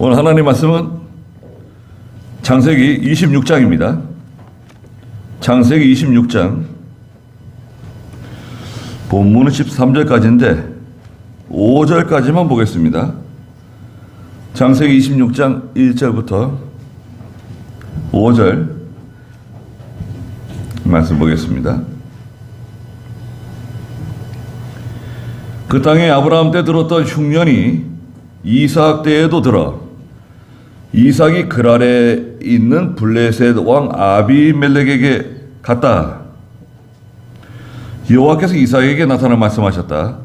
오늘 하나님 말씀은 창세기 26장입니다. 창세기 26장 본문은 13절까지인데 5절까지만 보겠습니다. 창세기 26장 1절부터 5절 말씀 보겠습니다. 그 땅에 아브라함 때 들었던 흉년이 이삭 때에도 들어 이삭이 그랄에 있는 블레셋 왕 아비멜렉에게 갔다. 여호와께서 이삭에게 나타나 말씀하셨다.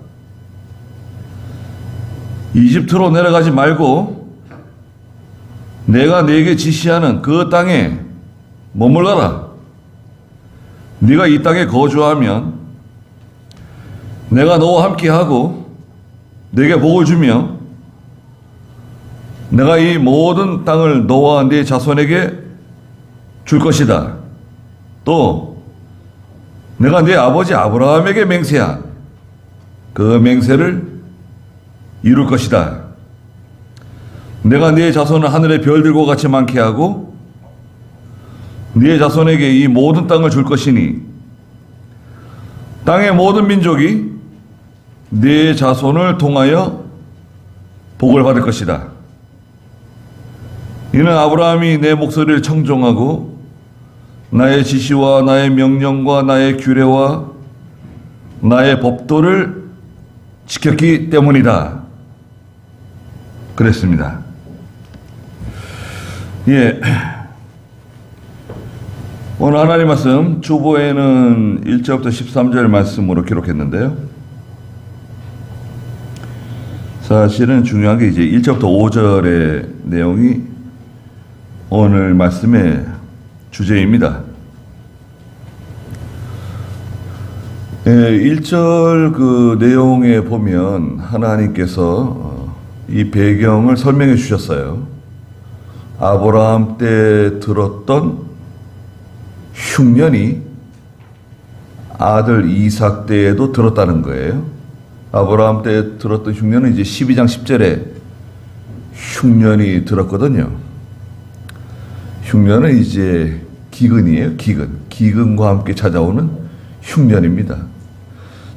이집트로 내려가지 말고 내가 네게 지시하는 그 땅에 머물러라. 네가 이 땅에 거주하면 내가 너와 함께하고 네게 복을 주며 내가 이 모든 땅을 너와 네 자손에게 줄 것이다. 또 내가 네 아버지 아브라함에게 맹세한 그 맹세를 이룰 것이다. 내가 네 자손을 하늘의 별들과 같이 많게 하고 네 자손에게 이 모든 땅을 줄 것이니 땅의 모든 민족이 네 자손을 통하여 복을 받을 것이다. 이는 아브라함이 내 목소리를 청종하고 나의 지시와 나의 명령과 나의 규례와 나의 법도를 지켰기 때문이다. 그랬습니다. 예. 오늘 하나님 말씀 주보에는 1절부터 13절 말씀으로 기록했는데요. 사실은 중요한 게 이제 1절부터 5절의 내용이 오늘 말씀의 주제입니다. 1절 그 내용에 보면 하나님께서 이 배경을 설명해 주셨어요. 아브라함 때 들었던 흉년이 아들 이삭 때에도 들었다는 거예요. 아브라함 때 들었던 흉년은 이제 12장 10절에 흉년이 들었거든요. 흉년은 이제 기근이에요. 기근과 함께 찾아오는 흉년입니다.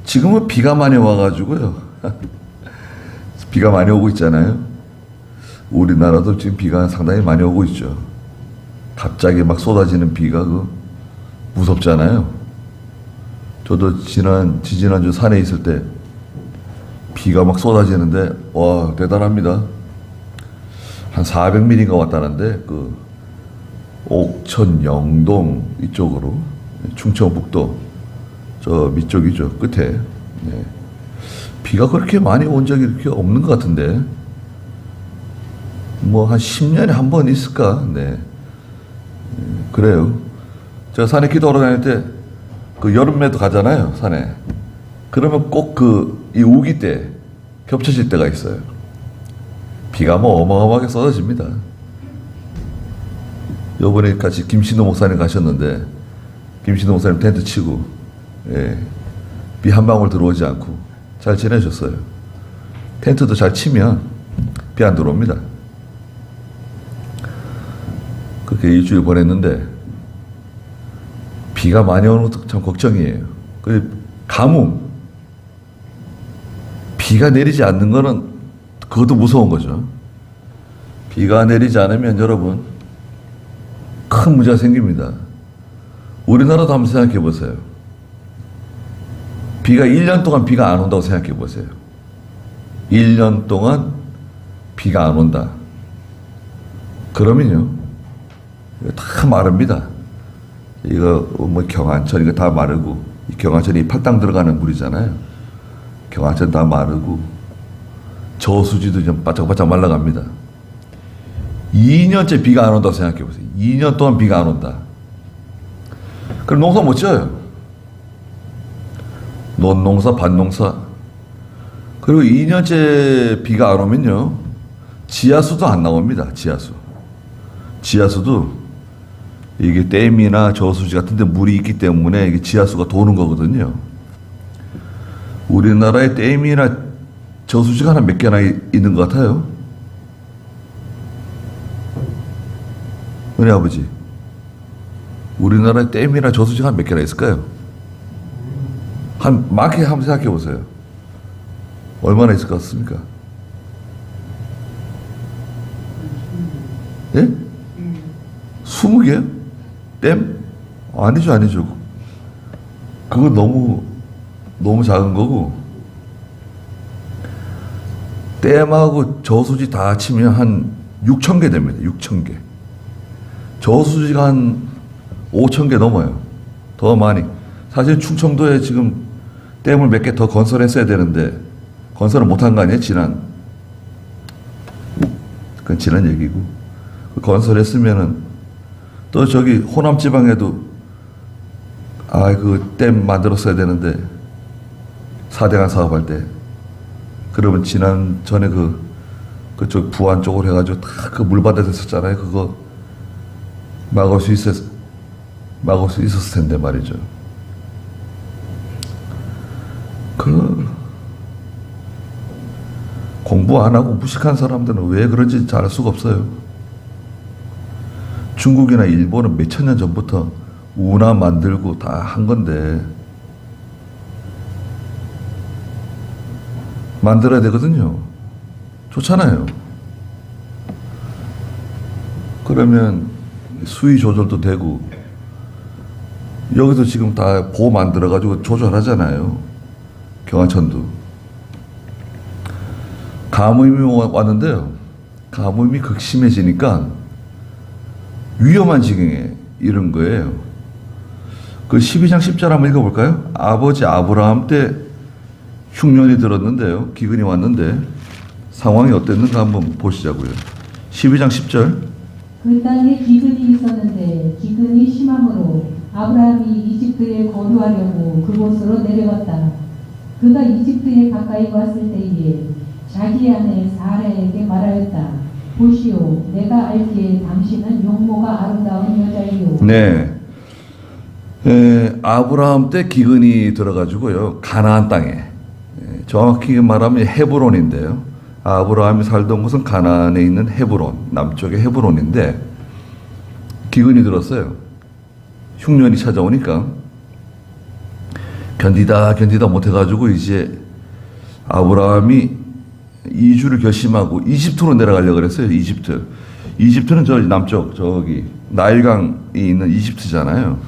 지금은 비가 많이 와가지고요. 비가 많이 오고 있잖아요. 우리나라도 지금 비가 상당히 많이 오고 있죠. 갑자기 막 쏟아지는 비가 무섭잖아요. 저도 지지난주 산에 있을 때 비가 막 쏟아지는데 와 대단합니다. 한 400mm가 왔다는데 옥천 영동 이쪽으로 충청북도 저 밑쪽이죠. 끝에 네. 비가 그렇게 많이 온 적이 이렇게 없는 것 같은데 뭐 한 10년에 한 번 있을까? 네. 그래요. 제가 산에 기도하러 다닐 때 여름에도 가잖아요. 산에. 그러면 꼭 이 우기 때 겹쳐질 때가 있어요. 비가 뭐 어마어마하게 쏟아집니다. 요번에 같이 김신호 목사님 가셨는데 김신호 목사님 텐트 치고 비 한 방울 들어오지 않고 잘 지내셨어요. 텐트도 잘 치면 비 안 들어옵니다. 그렇게 일주일 보냈는데 비가 많이 오는 것도 참 걱정이에요. 가뭄, 비가 내리지 않는 거는 그것도 무서운 거죠. 비가 내리지 않으면 여러분 큰 문제가 생깁니다. 우리나라도 한번 생각해 보세요. 비가 1년 동안 비가 안 온다고 생각해 보세요. 1년 동안 비가 안 온다. 그러면요, 이거 다 마릅니다. 이거 뭐 경안천 이거 다 마르고, 이 경안천이 팔당 들어가는 물이잖아요. 경안천 다 마르고, 저수지도 좀 바짝바짝 말라갑니다. 2년째 비가 안 온다고 생각해 보세요. 2년 동안 비가 안 온다. 그럼 농사 못 지어요. 논농사, 밭농사. 그리고 2년째 비가 안 오면요, 지하수도 안 나옵니다. 지하수도 이게 댐이나 저수지 같은 데 물이 있기 때문에 이게 지하수가 도는 거거든요. 우리나라에 댐이나 저수지가 하나 몇 개나 있는 것 같아요. 은혜 아버지, 우리나라에 댐이나 저수지가 한 몇 개나 있을까요? 한 많게 한번 생각해 보세요. 얼마나 있을 것 같습니까? 예? 20개요? 댐? 아니죠, 아니죠. 그거 너무 작은 거고, 댐하고 저수지 다 치면 한 6,000개 됩니다. 6,000개. 저수지가 한 5,000개 넘어요. 더 많이. 사실 충청도에 지금 댐을 몇 개 더 건설했어야 되는데, 건설을 못한 거 아니에요? 그건 지난 얘기고. 건설했으면은, 또 저기 호남 지방에도, 그 댐 만들었어야 되는데, 4대강 사업할 때. 그러면 전에 그쪽 부안 쪽으로 해가지고 다 그 물바다 됐었잖아요. 그거 막을 수 있었을 텐데 말이죠. 공부 안 하고 무식한 사람들은 왜 그런지 잘 알 수가 없어요. 중국이나 일본은 몇천 년 전부터 운하 만들고 다 한 건데, 만들어야 되거든요. 좋잖아요. 그러면 수위 조절도 되고, 여기서 지금 다 보호 만들어가지고 조절하잖아요. 경안천도. 가뭄이 왔는데요. 가뭄이 극심해지니까 위험한 지경에 이른 거예요. 그 12장 10절 한번 읽어볼까요? 아버지 아브라함 때 흉년이 들었는데요. 기근이 왔는데 상황이 어땠는가 한번 보시자고요. 12장 10절. 그 땅에 기근이 있었는데 기근이 심함으로 아브라함이 이집트에 거류하려고 그곳으로 내려갔다. 그가 이집트에 가까이 왔을 때에 자기 아내 사라에게 말하였다. 보시오, 내가 알기에 당신은 용모가 아름다운 여자이요. 네. 아브라함 때 기근이 들어가지고요. 가나안 땅에, 정확히 말하면 헤브론인데요. 아브라함이 살던 곳은 가나안에 있는 헤브론, 남쪽의 헤브론인데 기근이 들었어요. 흉년이 찾아오니까 견디다 못해가지고 이제 아브라함이 이주를 결심하고 이집트로 내려가려고 그랬어요. 이집트는 저 남쪽 저기 나일강이 있는 이집트잖아요.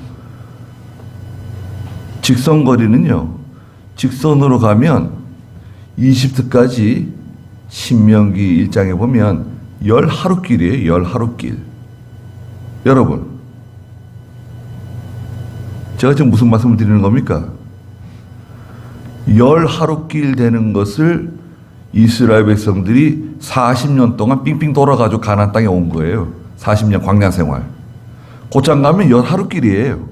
직선거리는요, 직선으로 가면 이집트까지 신명기 1장에 보면 10하루길이에요. 10하루길. 여러분, 제가 지금 무슨 말씀을 드리는 겁니까? 10하루길 되는 것을 이스라엘 백성들이 40년 동안 삥삥 돌아가지고 가나안 땅에 온 거예요. 40년 광야 생활. 곧장 가면 10하루길이에요.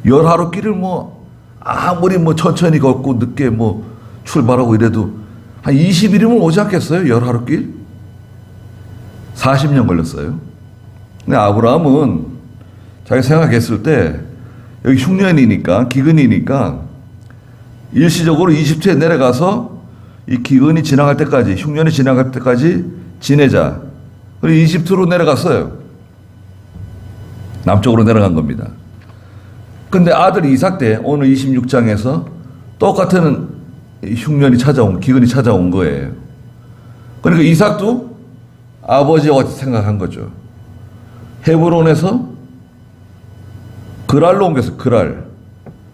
10하루길을 아무리 천천히 걷고 늦게 출발하고 이래도 한 20일이면 오지 않겠어요? 10하루길? 40년 걸렸어요. 근데 아브라함은 자기 생각했을 때 여기 흉년이니까, 기근이니까 일시적으로 이집트에 내려가서 이 기근이 지나갈 때까지, 흉년이 지나갈 때까지 지내자. 그리고 이집트로 내려갔어요. 남쪽으로 내려간 겁니다. 근데 아들 이삭 때 오늘 26장에서 똑같은 흉년이 기근이 찾아온 거예요. 그러니까 이삭도 아버지와 같이 생각한 거죠. 헤브론에서 그랄로 옮겼어요.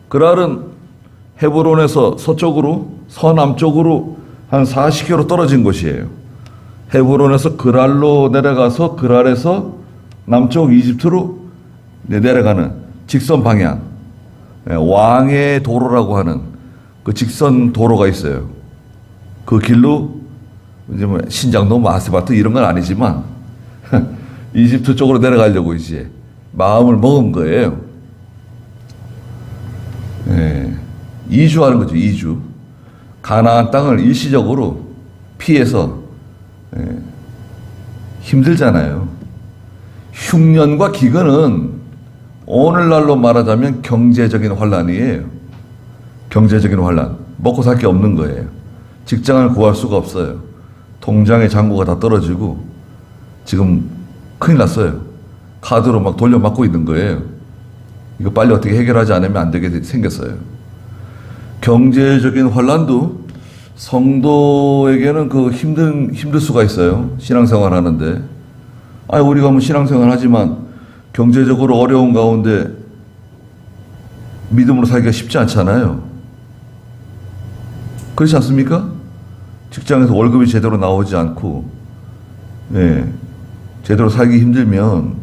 그랄은 헤브론에서 서남쪽으로 한 40km 떨어진 곳이에요. 헤브론에서 그랄로 내려가서 그랄에서 남쪽 이집트로 내려가는 직선 방향, 왕의 도로라고 하는 그 직선 도로가 있어요. 그 길로 이제 신장도 아스팔트 이런 건 아니지만 이집트 쪽으로 내려가려고 이제 마음을 먹은 거예요. 이주하는 거죠. 이주. 가나안 땅을 일시적으로 피해서, 힘들잖아요. 흉년과 기근은 오늘날로 말하자면 경제적인 환란이에요. 경제적인 환란. 먹고 살 게 없는 거예요. 직장을 구할 수가 없어요. 통장의 잔고가 다 떨어지고 지금 큰일 났어요. 카드로 막 돌려막고 있는 거예요. 이거 빨리 어떻게 해결하지 않으면 안 되게 생겼어요. 경제적인 혼란도 성도에게는 힘들 수가 있어요. 신앙생활 하는데. 우리가 뭐 신앙생활 하지만 경제적으로 어려운 가운데 믿음으로 살기가 쉽지 않잖아요. 그렇지 않습니까? 직장에서 월급이 제대로 나오지 않고, 제대로 살기 힘들면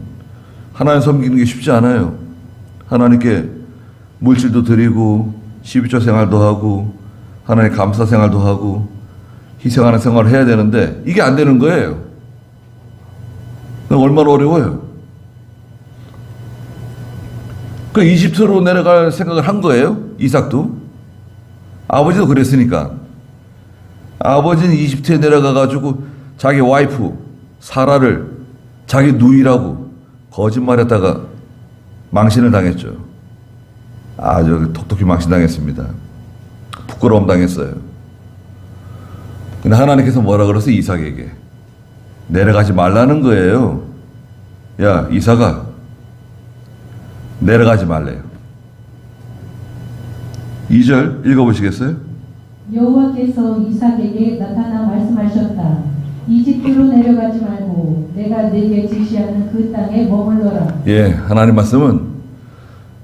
하나님 섬기는 게 쉽지 않아요. 하나님께 물질도 드리고, 12조 생활도 하고, 하나님 감사 생활도 하고, 희생하는 생활을 해야 되는데, 이게 안 되는 거예요. 얼마나 어려워요. 그 이집트로 내려갈 생각을 한 거예요. 이삭도. 아버지도 그랬으니까. 아버지는 이집트에 내려가가지고 자기 와이프 사라를 자기 누이라고 거짓말했다가 망신을 당했죠. 아주 톡톡히 망신당했습니다. 부끄러움 당했어요. 근데 하나님께서 뭐라 그랬어요? 이삭에게. 내려가지 말라는 거예요. 야, 이삭아. 내려가지 말래요. 2절 읽어보시겠어요? 여호와께서 이삭에게 나타나 말씀하셨다. 이집트로 내려가지 말고 내가 네게 지시하는 그 땅에 머물러라. 하나님 말씀은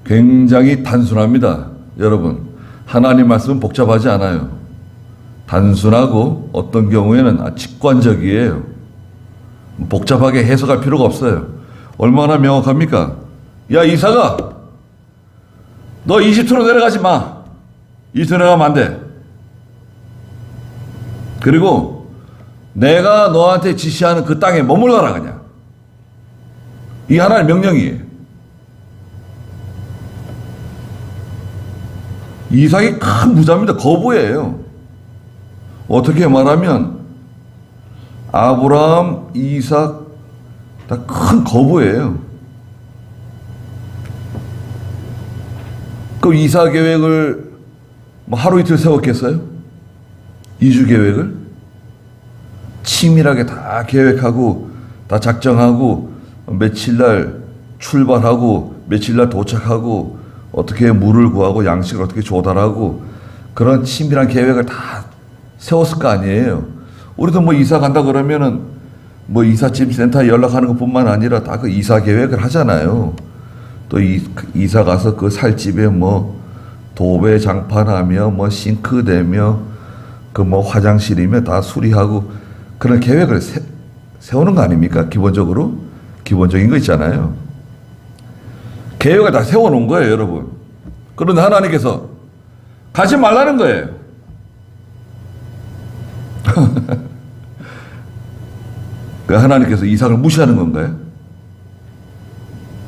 굉장히 단순합니다. 여러분, 하나님 말씀은 복잡하지 않아요. 단순하고 어떤 경우에는 직관적이에요. 복잡하게 해석할 필요가 없어요. 얼마나 명확합니까? 야, 이삭아, 너 이집트로 내려가지 마. 이집트로 내려가면 안 돼. 그리고 내가 너한테 지시하는 그 땅에 머물러라 그냥. 이 하나의 명령이에요. 이삭이 큰 부자입니다. 거부예요. 어떻게 말하면 아브라함, 이삭 다 큰 거부예요. 그 이삭 계획을 뭐 하루 이틀 세웠겠어요? 이주 계획을? 치밀하게 다 계획하고 다 작정하고 며칠 날 출발하고 며칠 날 도착하고 어떻게 물을 구하고 양식을 어떻게 조달하고 그런 치밀한 계획을 다 세웠을 거 아니에요. 우리도 뭐 이사 간다 그러면은 뭐 이삿짐 센터에 연락하는 것뿐만 아니라 다 그 이사 계획을 하잖아요. 또 이사 가서 그 살 집에 뭐 도배 장판하며 뭐 싱크대며 그 뭐 화장실이며 다 수리하고 그런 계획을 세우는 거 아닙니까? 기본적으로 기본적인 거 있잖아요. 계획을 다 세워놓은 거예요, 여러분. 그런데 하나님께서 가지 말라는 거예요. 그 하나님께서 이삭을 무시하는 건가요?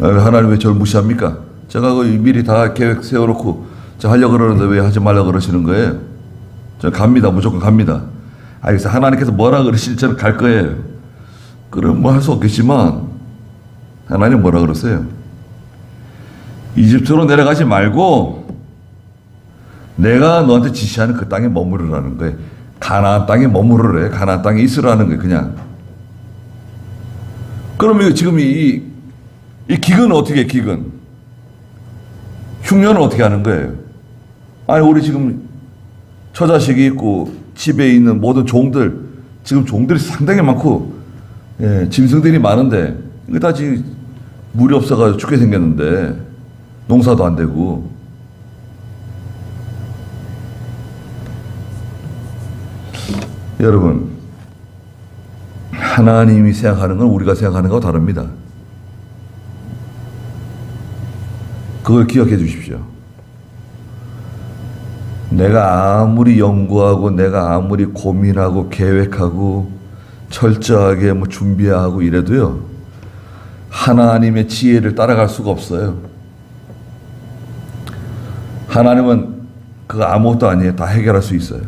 하나님 왜 저를 무시합니까? 제가 미리 다 계획 세워놓고 저 하려고 그러는데 왜 하지 말라고 그러시는 거예요? 저 갑니다. 무조건 갑니다. 그래서 하나님께서 뭐라 그러실지 저는 갈 거예요. 그럼 뭐 할 수 없겠지만 하나님 뭐라 그러세요? 이집트로 내려가지 말고 내가 너한테 지시하는 그 땅에 머무르라는 거예요. 가나안 땅에 머무르래. 가나안 땅에 있으라는 거예요. 그냥. 그러면 지금 이 기근은 어떻게 해, 기근? 흉년은 어떻게 하는 거예요? 우리 지금 처자식이 있고 집에 있는 모든 종들, 지금 종들이 상당히 많고, 짐승들이 많은데, 이거 다 지금 물이 없어가지고 죽게 생겼는데, 농사도 안 되고. 여러분, 하나님이 생각하는 건 우리가 생각하는 것과 다릅니다. 그걸 기억해 주십시오. 내가 아무리 연구하고 내가 아무리 고민하고 계획하고 철저하게 뭐 준비하고 이래도요, 하나님의 지혜를 따라갈 수가 없어요. 하나님은 그거 아무것도 아니에요. 다 해결할 수 있어요.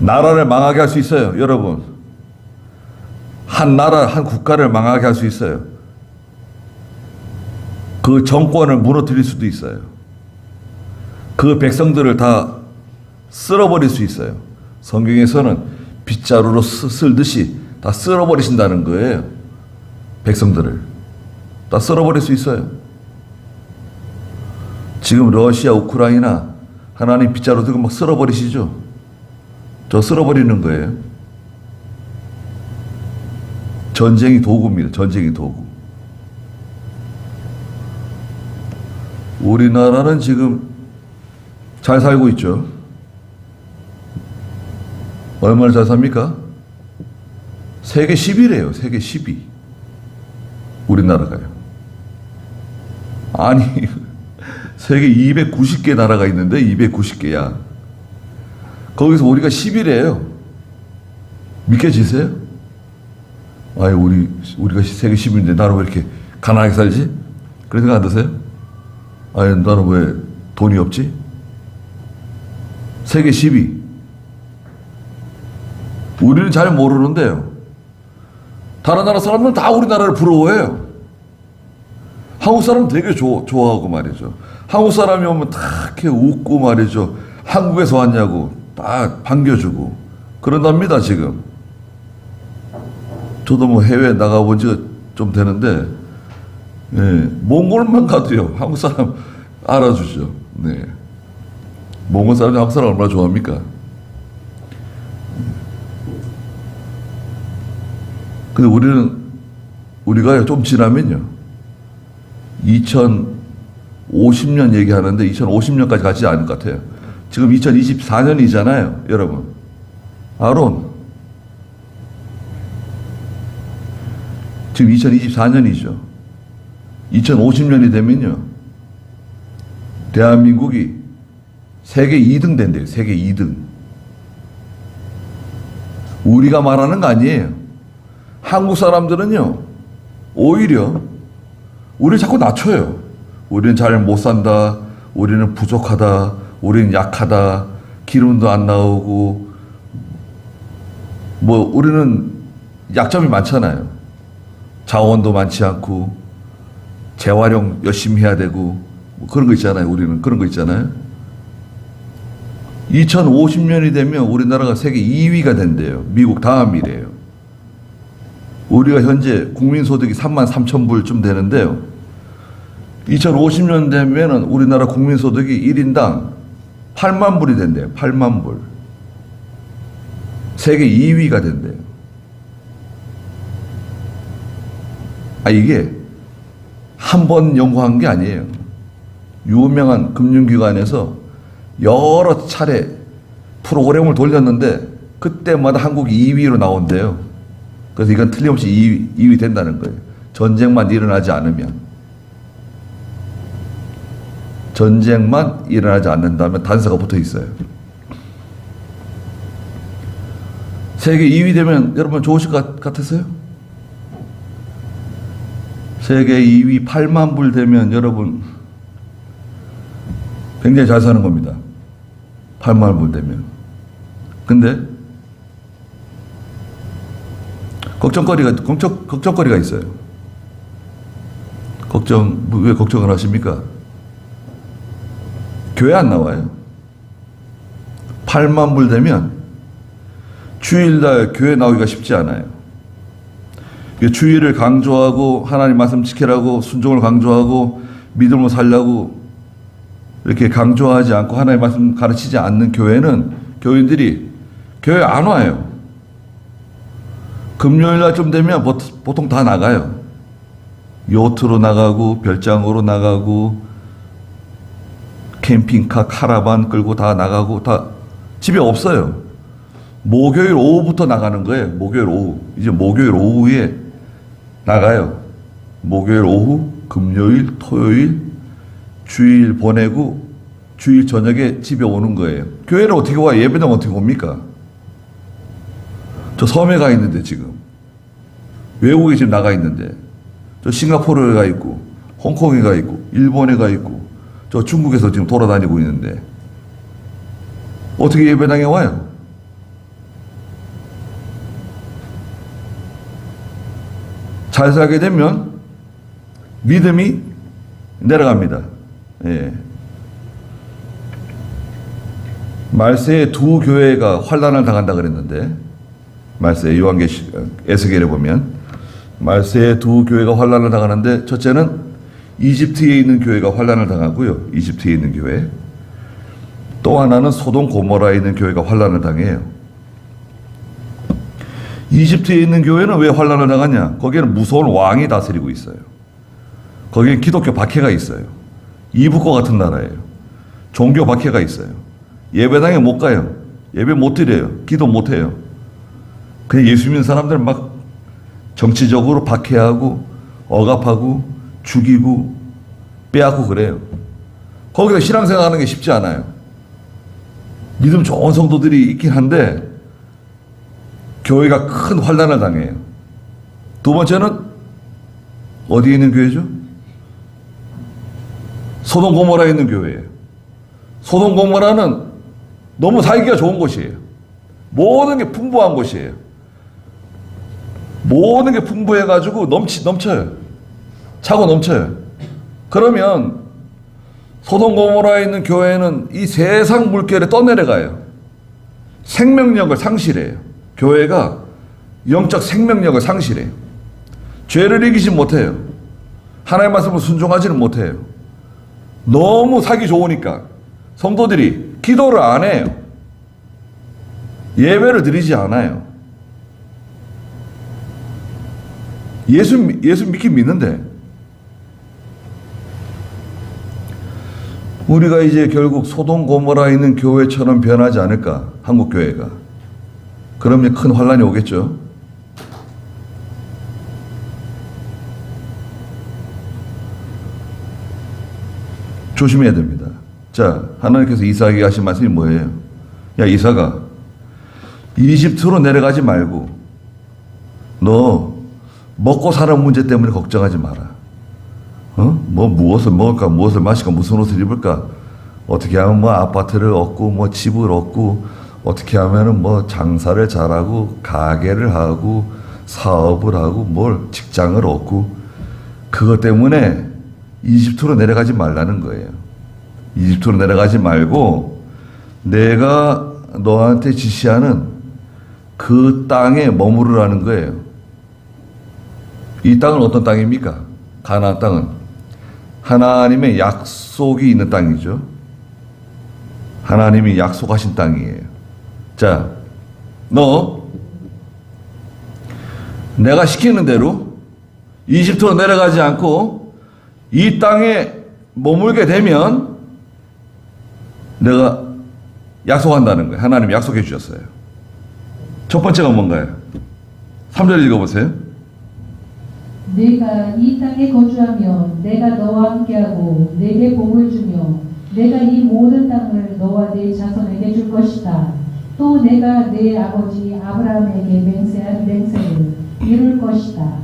나라를 망하게 할 수 있어요, 여러분. 한 나라, 한 국가를 망하게 할 수 있어요. 그 정권을 무너뜨릴 수도 있어요. 그 백성들을 다 쓸어버릴 수 있어요. 성경에서는 빗자루로 쓸듯이 다 쓸어버리신다는 거예요. 백성들을 다 쓸어버릴 수 있어요. 지금 러시아, 우크라이나 하나님 빗자루 들고 막 쓸어버리시죠. 저 쓸어버리는 거예요. 전쟁이 도구입니다. 전쟁이 도구. 우리나라는 지금 잘 살고 있죠. 얼마나 잘 삽니까? 세계 10위래요. 세계 10위. 우리나라가요. 아니 세계 290개 나라가 있는데 290개야. 거기서 우리가 10위래요. 믿겨지세요? 아니 우리가 세계 10위인데 나는 왜 이렇게 가난하게 살지? 그런 생각 안 드세요? 아니 나는 왜 돈이 없지? 세계 10위. 우리는 잘 모르는데요. 다른 나라 사람들은 다 우리나라를 부러워해요. 한국 사람 되게 좋아하고 말이죠. 한국 사람이 오면 다 이렇게 웃고 말이죠. 한국에서 왔냐고 다 반겨주고 그런답니다 지금. 저도 뭐 해외 나가본 지가 좀 되는데 예, 몽골만 가도요 한국 사람 알아주죠. 네. 몽골 사람이 한국 사람 얼마나 좋아합니까? 근데 우리가 좀 지나면요 2050년 얘기하는데 2050년까지 가지 않을 것 같아요. 지금 2024년이잖아요 여러분. 아론 지금 2024년이죠. 2050년이 되면요 대한민국이 세계 2등 된대요. 세계 2등. 우리가 말하는 거 아니에요. 한국 사람들은요 오히려 우리를 자꾸 낮춰요. 우리는 잘 못 산다. 우리는 부족하다. 우리는 약하다. 기름도 안 나오고 뭐 우리는 약점이 많잖아요. 자원도 많지 않고 재활용 열심히 해야 되고 뭐 그런 거 있잖아요. 우리는 그런 거 있잖아요. 2050년이 되면 우리나라가 세계 2위가 된대요. 미국 다음이래요. 우리가 현재 국민소득이 33,000불쯤 되는데요. 2050년 되면은 우리나라 국민소득이 1인당 8만 불이 된대요. 8만 불. 세계 2위가 된대요. 이게 한 번 연구한 게 아니에요. 유명한 금융기관에서 여러 차례 프로그램을 돌렸는데 그때마다 한국이 2위로 나온대요. 그래서 이건 틀림없이 2위 된다는 거예요. 전쟁만 일어나지 않으면. 전쟁만 일어나지 않는다면 단서가 붙어 있어요. 세계 2위 되면 여러분 좋으실 것 같으세요? 세계 2위 8만 불 되면 여러분 굉장히 잘 사는 겁니다. 8만 불 되면. 근데 걱정거리가 있어요. 왜 걱정을 하십니까? 교회 안 나와요. 8만 불 되면 주일날 교회 나오기가 쉽지 않아요. 주일을 강조하고 하나님 말씀 지키라고 순종을 강조하고 믿음으로 살려고 이렇게 강조하지 않고 하나님 말씀 가르치지 않는 교회는 교인들이 교회 안 와요. 금요일 날쯤 되면 보통 다 나가요. 요트로 나가고 별장으로 나가고 캠핑카 카라반 끌고 다 나가고 다 집에 없어요. 목요일 오후부터 나가는 거예요. 목요일 오후. 이제 목요일 오후에 나가요. 목요일 오후, 금요일, 토요일, 주일 보내고 주일 저녁에 집에 오는 거예요. 교회는 어떻게 와요? 예배당 어떻게 옵니까? 저 섬에 가 있는데 지금 외국에 지금 나가 있는데 저 싱가포르에 가 있고 홍콩에 가 있고 일본에 가 있고 저 중국에서 지금 돌아다니고 있는데 어떻게 예배당에 와요? 잘 살게 되면 믿음이 내려갑니다. 예. 말세에 두 교회가 환난을 당한다 그랬는데 말세 에스겔에 보면 말세에 두 교회가 환란을 당하는데, 첫째는 이집트에 있는 교회가 환란을 당하고요. 이집트에 있는 교회. 또 하나는 소돔 고모라에 있는 교회가 환란을 당해요. 이집트에 있는 교회는 왜 환란을 당하냐? 거기에는 무서운 왕이 다스리고 있어요. 거기에 기독교 박해가 있어요. 이북과 같은 나라예요. 종교 박해가 있어요. 예배당에 못 가요. 예배 못 드려요. 기도 못 해요. 그냥 예수 믿는 사람들 막 정치적으로 박해하고 억압하고 죽이고 빼앗고 그래요. 거기서 신앙생활 하는 게 쉽지 않아요. 믿음 좋은 성도들이 있긴 한데 교회가 큰 환난을 당해요. 두 번째는 어디에 있는 교회죠? 소돔 고모라에 있는 교회예요. 소돔 고모라는 너무 살기가 좋은 곳이에요. 모든 게 풍부한 곳이에요. 모든 게 풍부해가지고 넘쳐요. 차고 넘쳐요. 그러면 소돔 고모라에 있는 교회는 이 세상 물결에 떠내려가요. 생명력을 상실해요. 교회가 영적 생명력을 상실해요. 죄를 이기지 못해요. 하나님의 말씀을 순종하지는 못해요. 너무 살기 좋으니까 성도들이 기도를 안 해요. 예배를 드리지 않아요. 예수 믿긴 믿는데 우리가 이제 결국 소돔 고모라에 있는 교회처럼 변하지 않을까? 한국 교회가. 그러면 큰 환란이 오겠죠. 조심해야 됩니다. 자, 하나님께서 이삭에게 하신 말씀이 뭐예요? 야, 이삭아, 이집트로 내려가지 말고 너 먹고 사는 문제 때문에 걱정하지 마라. 뭐 무엇을 먹을까, 무엇을 마실까, 무슨 옷을 입을까, 어떻게 하면 뭐 아파트를 얻고 뭐 집을 얻고 어떻게 하면은 뭐 장사를 잘하고 가게를 하고 사업을 하고 뭘 직장을 얻고, 그것 때문에 이집트로 내려가지 말라는 거예요. 이집트로 내려가지 말고 내가 너한테 지시하는 그 땅에 머무르라는 거예요. 이 땅은 어떤 땅입니까? 가나안 땅은 하나님의 약속이 있는 땅이죠. 하나님이 약속하신 땅이에요. 자, 너 내가 시키는 대로 이집트로 내려가지 않고 이 땅에 머물게 되면 내가 약속한다는 거예요. 하나님이 약속해 주셨어요. 첫 번째가 뭔가요? 3절 읽어보세요. 내가 이 땅에 거주하며 내가 너와 함께하고 내게 복을 주며 내가 이 모든 땅을 너와 네 자손에게 줄 것이다. 또 내가 네 아버지 아브라함에게 맹세한 맹세를 이룰 것이다.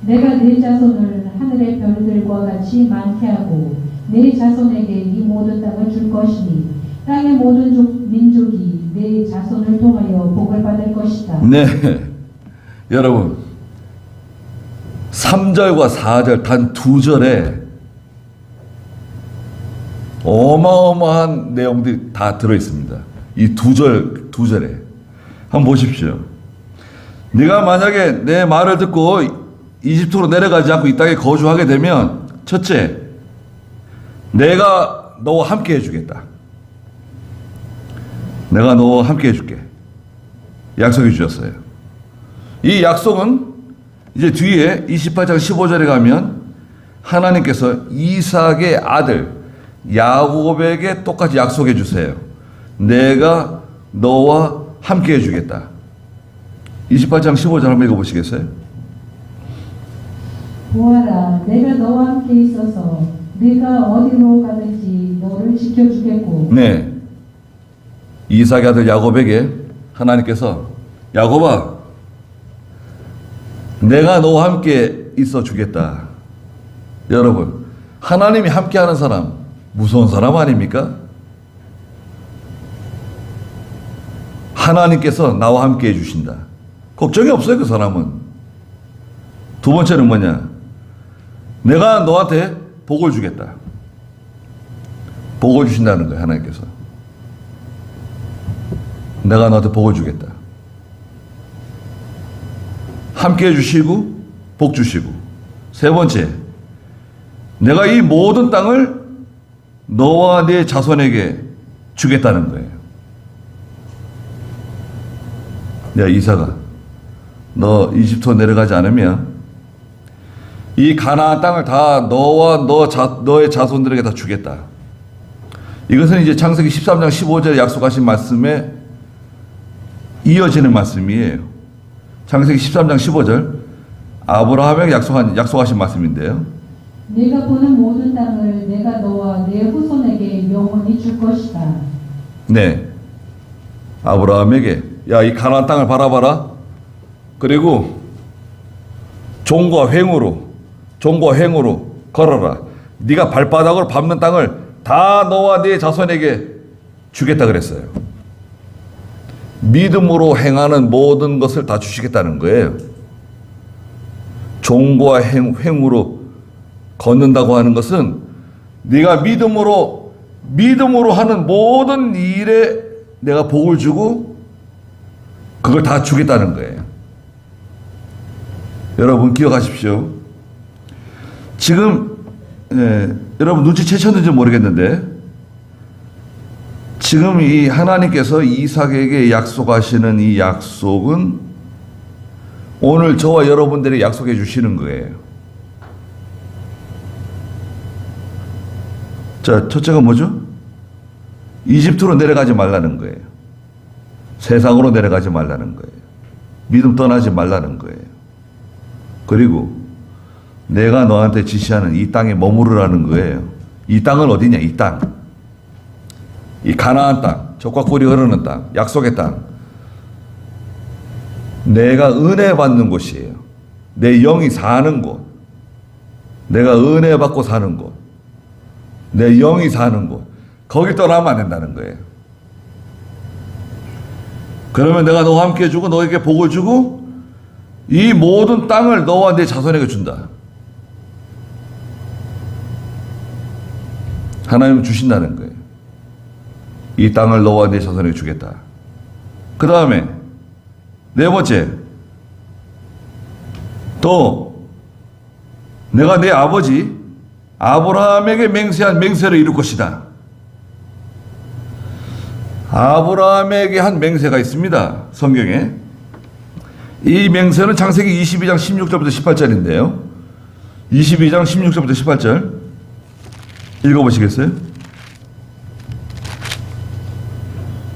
내가 네 자손을 하늘의 별들과 같이 많게 하고 네 자손에게 이 모든 땅을 줄 것이니 땅의 모든 민족이 네 자손을 통하여 복을 받을 것이다. 네, 여러분 3절과 4절 단 2절에 어마어마한 내용들이 다 들어있습니다. 이 2절에 한번 보십시오. 네가 만약에 내 말을 듣고 이집트로 내려가지 않고 이 땅에 거주하게 되면, 첫째, 내가 너와 함께 해주겠다. 내가 너와 함께 해줄게. 약속해 주셨어요. 이 약속은 이제 뒤에 28장 15절에 가면 하나님께서 이삭의 아들 야곱에게 똑같이 약속해 주세요. 내가 너와 함께 해주겠다. 28장 15절 한번 읽어보시겠어요? 보아라, 내가 너와 함께 있어서 네가 어디로 가든지 너를 지켜주겠고. 네, 이삭의 아들 야곱에게 하나님께서 야곱아, 내가 너와 함께 있어 주겠다. 여러분, 하나님이 함께하는 사람 무서운 사람 아닙니까? 하나님께서 나와 함께 해주신다. 걱정이 없어요, 그 사람은. 두 번째는 뭐냐? 내가 너한테 복을 주겠다. 복을 주신다는 거예요, 하나님께서. 내가 너한테 복을 주겠다. 함께 해주시고 복 주시고, 세 번째, 내가 이 모든 땅을 너와 네 자손에게 주겠다는 거예요. 야, 이삭아, 너 이집트로 내려가지 않으면 이 가나안 땅을 다 너와 너의 자손들에게 다 주겠다. 이것은 이제 창세기 13장 15절에 약속하신 말씀에 이어지는 말씀이에요. 창세기 13장 15절, 아브라함에게 약속하신 말씀인데요. 내가 보는 모든 땅을 내가 너와 내 후손에게 영원히 줄 것이다. 네, 아브라함에게, 야, 이 가나안 땅을 바라봐라. 그리고 종과 횡으로 걸어라. 네가 발바닥으로 밟는 땅을 다 너와 네 자손에게 주겠다 그랬어요. 믿음으로 행하는 모든 것을 다 주시겠다는 거예요. 종과 횡으로 걷는다고 하는 것은 네가 믿음으로 하는 모든 일에 내가 복을 주고 그걸 다 주겠다는 거예요. 여러분 기억하십시오. 지금 여러분 눈치채셨는지 모르겠는데 지금 이 하나님께서 이삭에게 약속하시는 이 약속은 오늘 저와 여러분들이 약속해 주시는 거예요. 자, 첫째가 뭐죠? 이집트로 내려가지 말라는 거예요. 세상으로 내려가지 말라는 거예요. 믿음 떠나지 말라는 거예요. 그리고 내가 너한테 지시하는 이 땅에 머무르라는 거예요. 이 땅은 어디냐? 이 땅. 이 가나안 땅, 젖과 꿀이 흐르는 땅, 약속의 땅. 내가 은혜 받는 곳이에요. 내 영이 사는 곳. 내가 은혜 받고 사는 곳. 내 영이 사는 곳. 거기 떠나면 안 된다는 거예요. 그러면 내가 너와 함께 해주고 너에게 복을 주고 이 모든 땅을 너와 내 자손에게 준다. 하나님은 주신다는 거예요. 이 땅을 너와 내 자손에게 주겠다. 그 다음에 네 번째, 또 내가 내 아버지 아브라함에게 맹세한 맹세를 이룰 것이다. 아브라함에게 한 맹세가 있습니다. 성경에. 이 맹세는 창세기 22장 16절부터 18절인데요. 22장 16절부터 18절 읽어보시겠어요?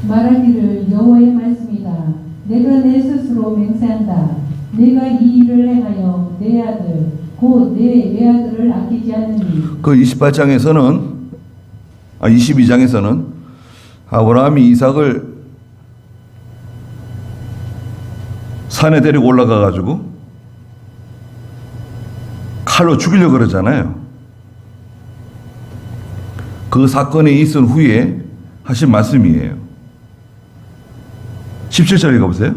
말하기를 여호와의 말씀이다. 내가 내 스스로 맹세한다. 내가 이 일을 행하여 내 아들 곧 내 외아들을 아끼지 않으니. 그 22장에서는 아브라함이 이삭을 산에 데리고 올라가 가지고 칼로 죽이려고 그러잖아요. 그 사건이 있은 후에 하신 말씀이에요. 17절 읽어보세요.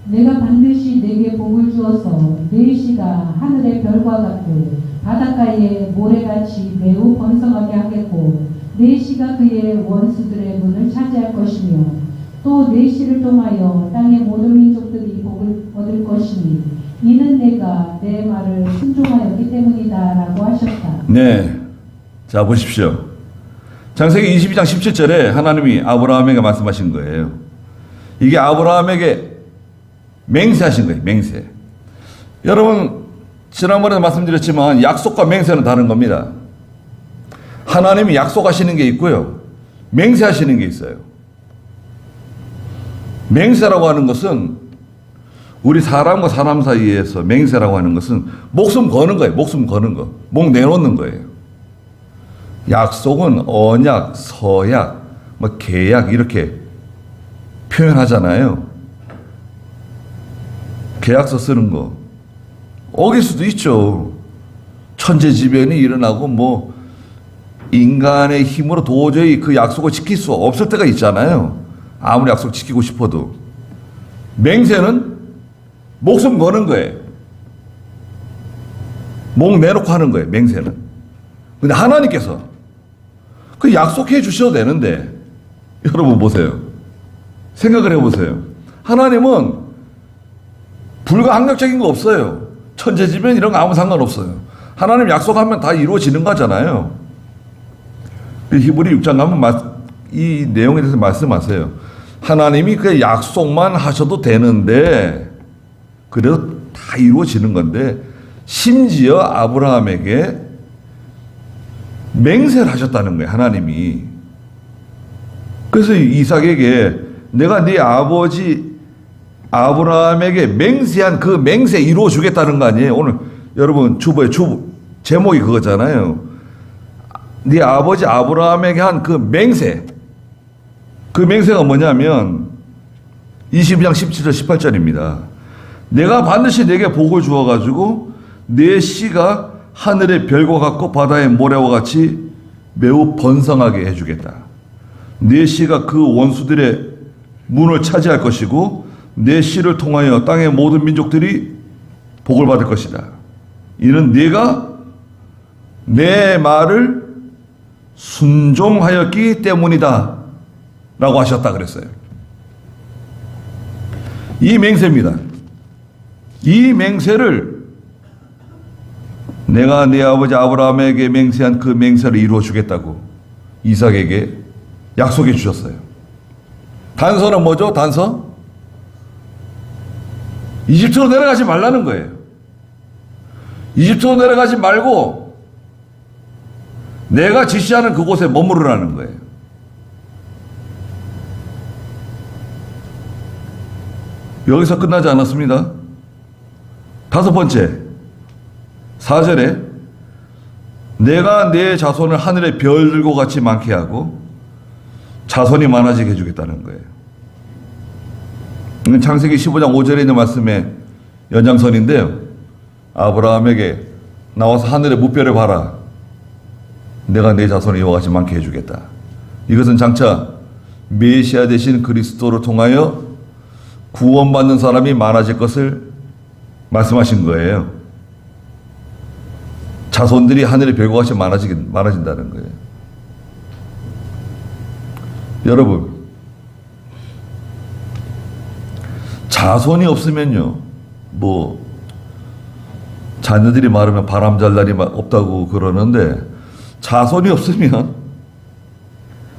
내가 반드시 내게 복을 주어서 내 씨가 하늘의 별과 같고 바닷가의 모래같이 매우 번성하게 하겠고 내 씨가 그의 원수들의 문을 차지할 것이며 또 내 씨를 통하여 땅의 모든 민족들이 복을 얻을 것이니 이는 내가 내 말을 순종하였기 때문이다 라고 하셨다. 네, 자 보십시오. 창세기 22장 17절에 하나님이 아브라함에게 말씀하신 거예요. 이게 아브라함에게 맹세하신 거예요. 맹세. 여러분 지난번에 말씀드렸지만 약속과 맹세는 다른 겁니다. 하나님이 약속하시는 게 있고요. 맹세하시는 게 있어요. 맹세라고 하는 것은 우리 사람과 사람 사이에서 맹세라고 하는 것은 목숨 거는 거예요. 목숨 거는 거. 목 내놓는 거예요. 약속은 언약, 서약, 뭐 계약 이렇게 표현하잖아요. 계약서 쓰는 거 어길 수도 있죠. 천재지변이 일어나고 뭐 인간의 힘으로 도저히 그 약속을 지킬 수 없을 때가 있잖아요. 아무리 약속 지키고 싶어도. 맹세는 목숨 거는 거예요. 목 내놓고 하는 거예요. 맹세는. 근데 하나님께서 그 약속해 주셔도 되는데 여러분 보세요. 생각을 해보세요. 하나님은 불가항력적인 거 없어요. 천재지변 이런 거 아무 상관없어요. 하나님 약속하면 다 이루어지는 거잖아요. 히브리 6장 가면 이 내용에 대해서 말씀하세요. 하나님이 그 약속만 하셔도 되는데 그래도 다 이루어지는 건데 심지어 아브라함에게 맹세를 하셨다는 거예요. 하나님이. 그래서 이삭에게 내가 네 아버지 아브라함에게 맹세한 그 맹세 이루어 주겠다는 거 아니에요. 오늘 여러분 주보의 제목이 그거잖아요. 네 아버지 아브라함에게 한 그 맹세. 그 맹세가 뭐냐면 22장 17절 18절입니다. 내가 반드시 내게 복을 주어가지고 내 씨가 하늘의 별과 같고 바다의 모래와 같이 매우 번성하게 해주겠다. 내 씨가 그 원수들의 문을 차지할 것이고 내 씨를 통하여 땅의 모든 민족들이 복을 받을 것이다. 이는 네가 내 말을 순종하였기 때문이다 라고 하셨다 그랬어요. 이 맹세입니다. 이 맹세를 내가 네 아버지 아브라함에게 맹세한 그 맹세를 이루어 주겠다고 이삭에게 약속해 주셨어요. 단서는 뭐죠? 단서? 이집트로 내려가지 말라는 거예요. 이집트로 내려가지 말고 내가 지시하는 그곳에 머무르라는 거예요. 여기서 끝나지 않았습니다. 다섯 번째 4절에 내가 내 자손을 하늘의 별들과 같이 많게 하고 자손이 많아지게 해주겠다는 거예요. 창세기 15장 5절에 있는 말씀의 연장선인데요. 아브라함에게 나와서 하늘의 무별을 봐라. 내가 내 자손을 이와 같이 많게 해주겠다. 이것은 장차 메시아 되신 그리스도를 통하여 구원받는 사람이 많아질 것을 말씀하신 거예요. 자손들이 하늘의 별과 같이 많아진다는 거예요. 여러분, 자손이 없으면요, 뭐 자녀들이 많으면 바람 잘 날이 없다고 그러는데 자손이 없으면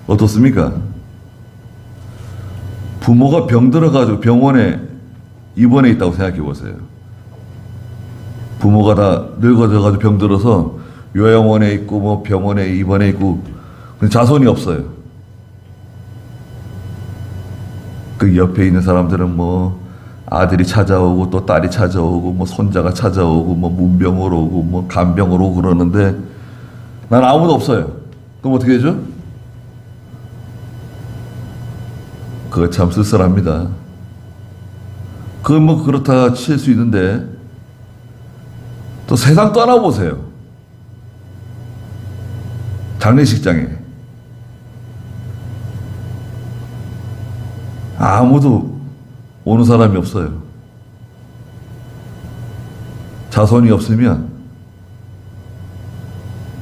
어떻습니까? 부모가 병들어가지고 병원에 입원해 있다고 생각해 보세요. 부모가 다 늙어져가지고 병들어서 요양원에 있고 뭐 병원에 입원해 있고 근데 자손이 없어요. 그 옆에 있는 사람들은 뭐 아들이 찾아오고 또 딸이 찾아오고 뭐 손자가 찾아오고 뭐 문병으로 오고 뭐 간병으로 오고 그러는데 난 아무도 없어요. 그럼 어떻게 되죠? 그거 참 쓸쓸합니다. 그건 뭐 그렇다 칠 수 있는데 또 세상 떠나보세요. 장례식장에 아무도 오는 사람이 없어요. 자손이 없으면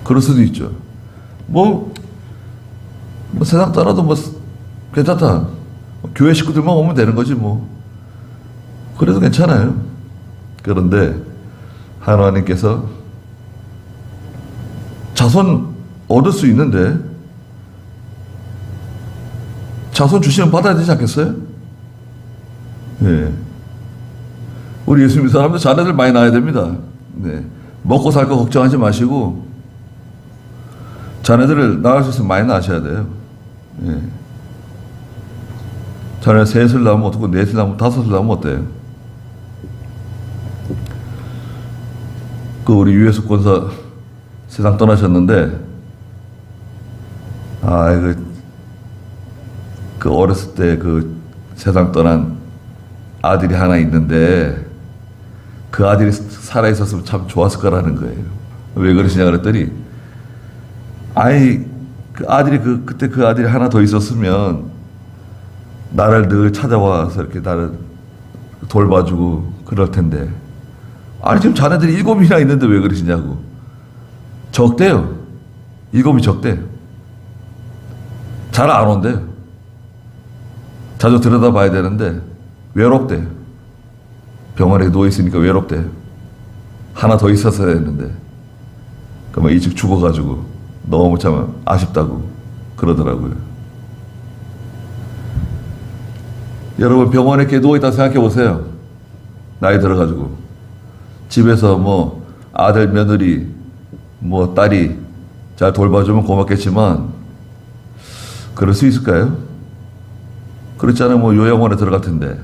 그럴 수도 있죠. 뭐 세상 떠나도 뭐 괜찮다. 교회 식구들만 오면 되는 거지 뭐. 그래도 괜찮아요. 그런데 하나님께서 자손 얻을 수 있는데 자손 주시면 받아야 되지 않겠어요? 네. 우리 예수 믿는 사람들 자녀들 많이 낳아야 됩니다. 네. 먹고 살 거 걱정하지 마시고 자녀들을 낳을 수 있으면 많이 낳으셔야 돼요. 네. 자녀 셋을 낳으면 어떻고 넷을 낳으면 다섯을 낳으면 어때요? 그 우리 유해숙 권사 세상 떠나셨는데 그 어렸을 때 그 세상 떠난 아들이 하나 있는데 그 아들이 살아 있었으면 참 좋았을 거라는 거예요. 왜 그러시냐 그랬더니 그 아들이 그때 그 아들이 하나 더 있었으면 나를 늘 찾아와서 이렇게 나를 돌봐주고 그럴 텐데 지금 자네들이 7이나 있는데 왜 그러시냐고. 적대요. 7이 적대요. 잘 안 온대요. 자주 들여다봐야 되는데 외롭대요. 병원에 누워있으니까 외롭대요. 하나 더 있었어야 했는데 그러면 일찍 죽어가지고 너무 참 아쉽다고 그러더라고요. 여러분 병원에 이렇게 누워있다 생각해 보세요. 나이 들어가지고 집에서 뭐 아들 며느리 뭐 딸이 잘 돌봐주면 고맙겠지만 그럴 수 있을까요? 그렇지 않으면 뭐 요양원에 들어갈 텐데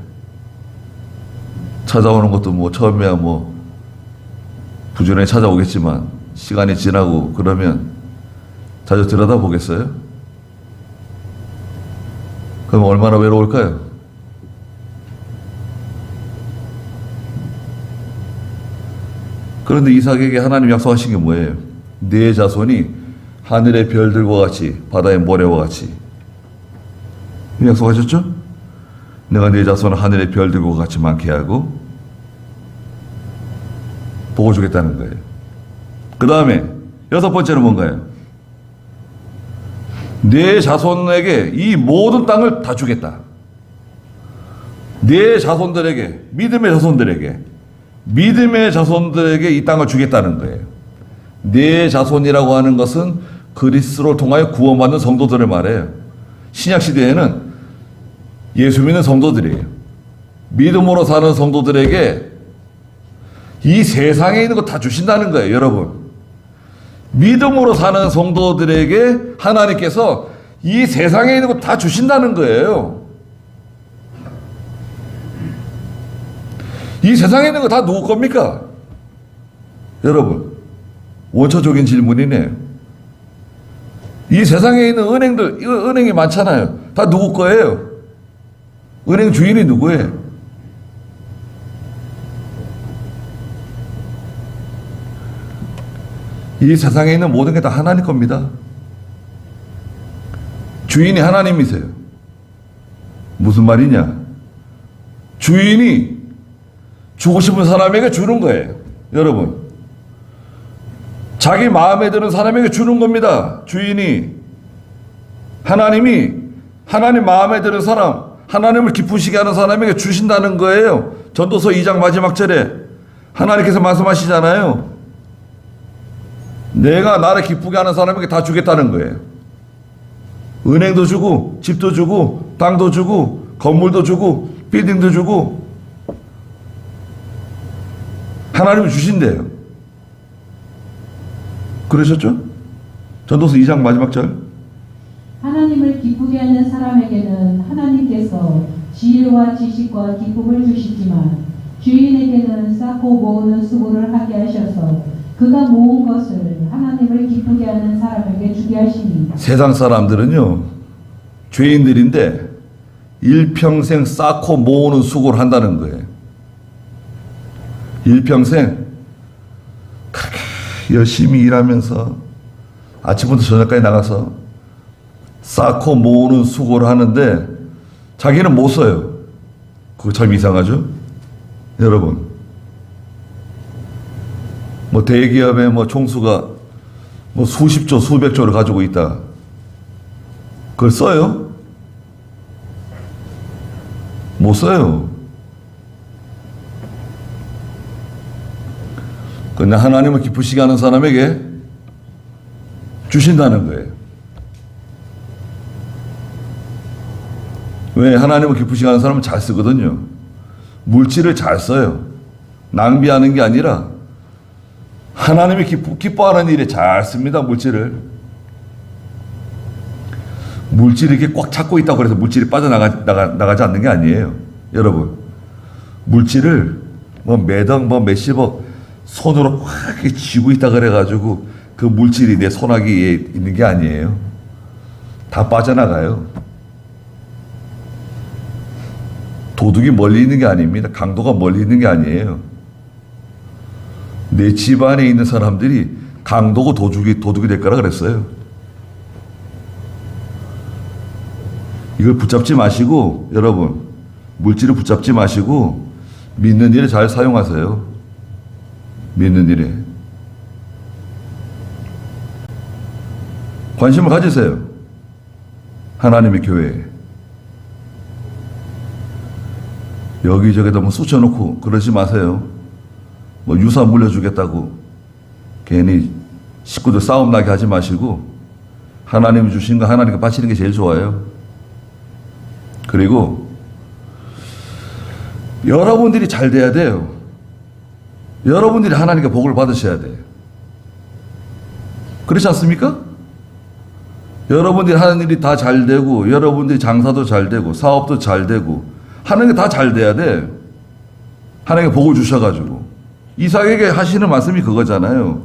찾아오는 것도 뭐 처음에야 뭐 부지런히 찾아오겠지만 시간이 지나고 그러면 자주 들여다보겠어요? 그럼 얼마나 외로울까요? 그런데 이삭에게 하나님 약속하신 게 뭐예요? 네 자손이 하늘의 별들과 같이 바다의 모래와 같이 약속하셨죠? 내가 네 자손을 하늘의 별들과 같이 많게 하고 보고 주겠다는 거예요. 그 다음에 여섯 번째는 뭔가요? 네 자손에게 이 모든 땅을 다 주겠다. 네 자손들에게, 믿음의 자손들에게 이 땅을 주겠다는 거예요. 네 자손이라고 하는 것은 그리스도를 통하여 구원받는 성도들을 말해요. 신약 시대에는 예수 믿는 성도들이에요. 믿음으로 사는 성도들에게 이 세상에 있는 거 다 주신다는 거예요, 여러분. 믿음으로 사는 성도들에게 하나님께서 이 세상에 있는 거 다 주신다는 거예요. 이 세상에 있는 거 다 누구 겁니까? 여러분, 원초적인 질문이네요. 이 세상에 있는 은행들, 은행이 많잖아요. 다 누구 거예요? 은행 주인이 누구예요? 이 세상에 있는 모든 게 다 하나님 겁니다. 주인이 하나님이세요. 무슨 말이냐? 주인이 주고 싶은 사람에게 주는 거예요. 여러분, 자기 마음에 드는 사람에게 주는 겁니다. 주인이. 하나님이 하나님 마음에 드는 사람, 하나님을 기쁘시게 하는 사람에게 주신다는 거예요. 전도서 2장 마지막 절에 하나님께서 말씀하시잖아요. 내가 나를 기쁘게 하는 사람에게 다 주겠다는 거예요. 은행도 주고, 집도 주고, 땅도 주고, 건물도 주고, 빌딩도 주고, 하나님이 주신대요. 그러셨죠? 전도서 2장 마지막 절. 하나님을 기쁘게 하는 사람에게는 하나님께서 지혜와 지식과 기쁨을 주시지만 주인에게는 쌓고 모으는 수고를 하게 하셔서 그가 모은 것을 하나님을 기쁘게 하는 사람에게 주게 하시니. 세상 사람들은요, 죄인들인데 일평생 쌓고 모으는 수고를 한다는 거예요. 일평생 그렇게 열심히 일하면서 아침부터 저녁까지 나가서 쌓고 모으는 수고를 하는데 자기는 못 써요. 그거 참 이상하죠? 여러분, 뭐 대기업의 뭐 총수가 뭐 수십조 수백조를 가지고 있다. 그걸 써요? 못 써요. 근데 하나님을 기쁘시게 하는 사람에게 주신다는 거예요. 왜? 하나님을 기쁘시게 하는 사람은 잘 쓰거든요. 물질을 잘 써요. 낭비하는 게 아니라 하나님이 기뻐하는 일에 잘 씁니다. 물질을. 물질이 이렇게 꽉 잡고 있다고 해서 물질이 빠져나가지 않는 게 아니에요. 여러분, 물질을 뭐 몇억 뭐 몇십억 손으로 확 이렇게 쥐고 있다 그래가지고 그 물질이 내 손아귀에 있는 게 아니에요. 다 빠져나가요. 도둑이 멀리 있는 게 아닙니다. 강도가 멀리 있는 게 아니에요. 내 집안에 있는 사람들이 강도고 도둑이 될 거라 그랬어요. 이걸 붙잡지 마시고, 여러분, 물질을 붙잡지 마시고 믿는 일에 잘 사용하세요. 믿는 일에 관심을 가지세요. 하나님의 교회에. 여기저기다 뭐 쑤쳐놓고 그러지 마세요. 뭐 유산 물려주겠다고 괜히 식구들 싸움 나게 하지 마시고 하나님이 주신 거 하나님께 바치는 게 제일 좋아요. 그리고 여러분들이 잘 돼야 돼요. 여러분들이 하나님께 복을 받으셔야 돼요. 그렇지 않습니까? 여러분들이 하는 일이 다 잘 되고 여러분들이 장사도 잘 되고 사업도 잘 되고 하는 게 다 잘 돼야 돼. 하나님께 복을 주셔가지고 이삭에게 하시는 말씀이 그거잖아요.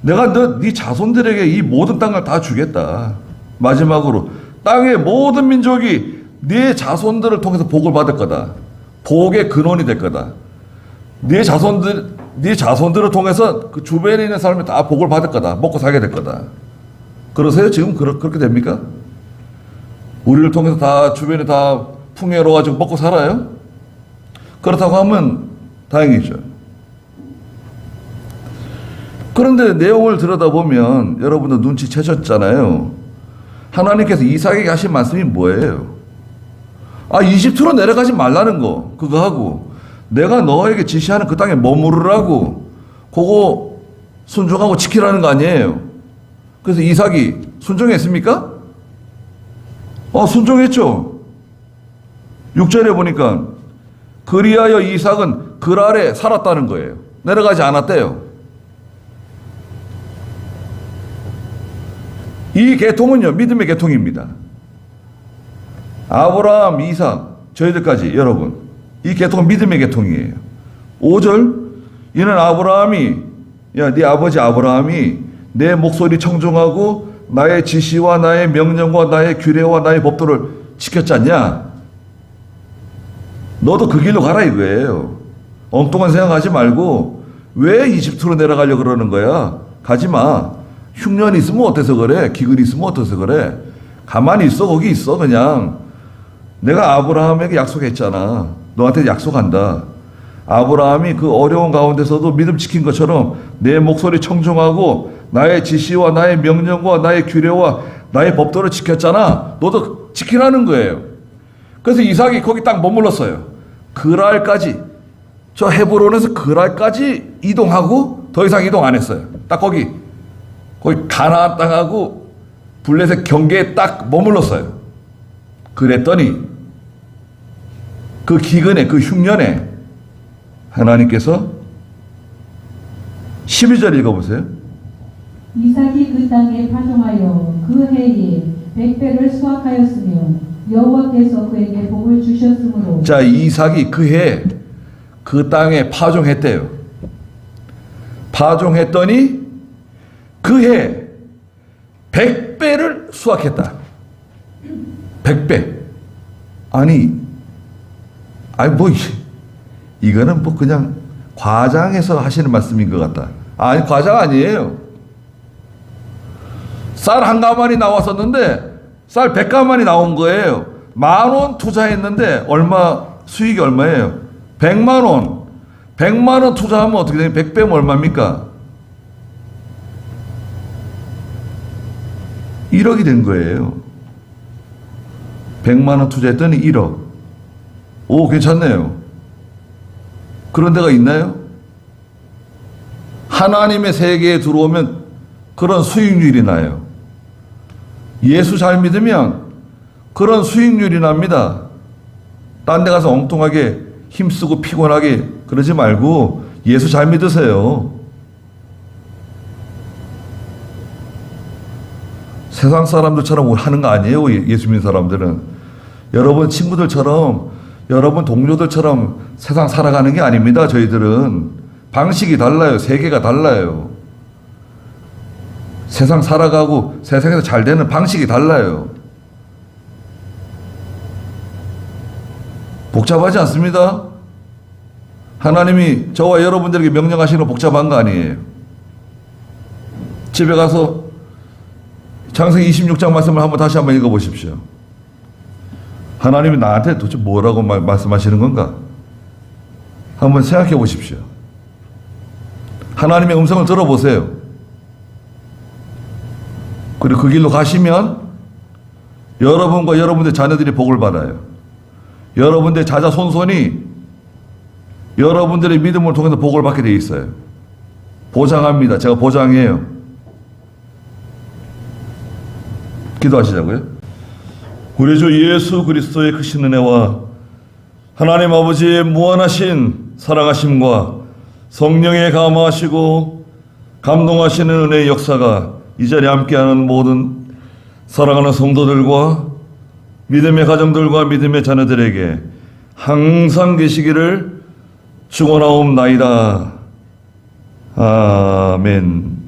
내가 네 자손들에게 이 모든 땅을 다 주겠다. 마지막으로 땅의 모든 민족이 네 자손들을 통해서 복을 받을 거다. 복의 근원이 될 거다. 네 자손들을 통해서 그 주변에 있는 사람이 다 복을 받을 거다. 먹고 살게 될 거다. 그러세요? 지금 그렇게 됩니까? 우리를 통해서 다 주변에 다 풍요로워가지고 먹고 살아요? 그렇다고 하면 다행이죠. 그런데 내용을 들여다보면 여러분도 눈치채셨잖아요. 하나님께서 이삭에게 하신 말씀이 뭐예요? 이집트로 내려가지 말라는 거 그거 하고 내가 너에게 지시하는 그 땅에 머무르라고 그거 순종하고 지키라는 거 아니에요. 그래서 이삭이 순종했습니까? 순종했죠. 6절에 보니까 그리하여 이삭은 글 아래 살았다는 거예요. 내려가지 않았대요. 이 계통은요 믿음의 계통입니다. 아브라함, 이삭, 저희들까지 여러분 이 계통은 믿음의 계통이에요. 5절 이는 아브라함이 네 아버지 아브라함이 내 목소리 청종하고 나의 지시와 나의 명령과 나의 규례와 나의 법도를 지켰지 않냐? 너도 그 길로 가라 이거예요. 엉뚱한 생각하지 말고 왜 이집트로 내려가려고 그러는 거야? 가지 마. 흉년이 있으면 어때서 그래? 기근이 있으면 어때서 그래? 가만히 있어. 거기 있어 그냥. 내가 아브라함에게 약속했잖아. 너한테 약속한다. 아브라함이 그 어려운 가운데서도 믿음 지킨 것처럼 내 목소리 청종하고 나의 지시와 나의 명령과 나의 규례와 나의 법도를 지켰잖아. 너도 지키라는 거예요. 그래서 이삭이 거기 딱 머물렀어요. 그랄까지 저 헤브론에서 그랄까지 이동하고 더 이상 이동 안 했어요. 딱 거기 가나안 땅하고 블레셋 경계에 딱 머물렀어요. 그랬더니 그 기근에 그 흉년에 하나님께서 12절 읽어보세요. 이삭이 그 땅에 파종하여 그 해에 100배를 수확하였으며 여호와께서 그에게 복을 주셨으므로. 자, 이삭이 그 해 그 땅에 파종했대요. 파종했더니 그 해 100배를 수확했다. 100배. 아니 뭐 이거는 뭐 그냥 과장해서 하시는 말씀인 것 같다. 아니 과장 아니에요. 쌀 한 가마니 나왔었는데 쌀 100가마니 나온 거예요. 10,000원 투자했는데 수익이 얼마예요? 100만 원. 100만 원 투자하면 어떻게 되냐? 100배면 얼마입니까? 1억이 된 거예요. 100만 원 투자했더니 1억. 오, 괜찮네요. 그런 데가 있나요? 하나님의 세계에 들어오면 그런 수익률이 나요. 예수 잘 믿으면 그런 수익률이 납니다. 딴 데 가서 엉뚱하게 힘쓰고 피곤하게 그러지 말고 예수 잘 믿으세요. 세상 사람들처럼 하는 거 아니에요. 예수 믿는 사람들은. 여러분 친구들처럼 여러분 동료들처럼 세상 살아가는 게 아닙니다. 저희들은 방식이 달라요. 세계가 달라요. 세상 살아가고 세상에서 잘 되는 방식이 달라요. 복잡하지 않습니다. 하나님이 저와 여러분들에게 명령하시는 복잡한 거 아니에요. 집에 가서 창세기 26장 말씀을 다시 한번 읽어보십시오. 하나님이 나한테 도대체 뭐라고 말씀하시는 건가? 한번 생각해 보십시오. 하나님의 음성을 들어보세요. 그리고 그 길로 가시면 여러분과 여러분의 자녀들이 복을 받아요. 여러분의 자자손손이 여러분들의 믿음을 통해서 복을 받게 돼 있어요. 보장합니다. 제가 보장해요. 기도하시자고요. 우리 주 예수 그리스도의 크신 은혜와 하나님 아버지의 무한하신 사랑하심과 성령의 감화하시고 감동하시는 은혜의 역사가 이 자리에 함께하는 모든 사랑하는 성도들과 믿음의 가정들과 믿음의 자녀들에게 항상 계시기를 축원하옵나이다. 아멘.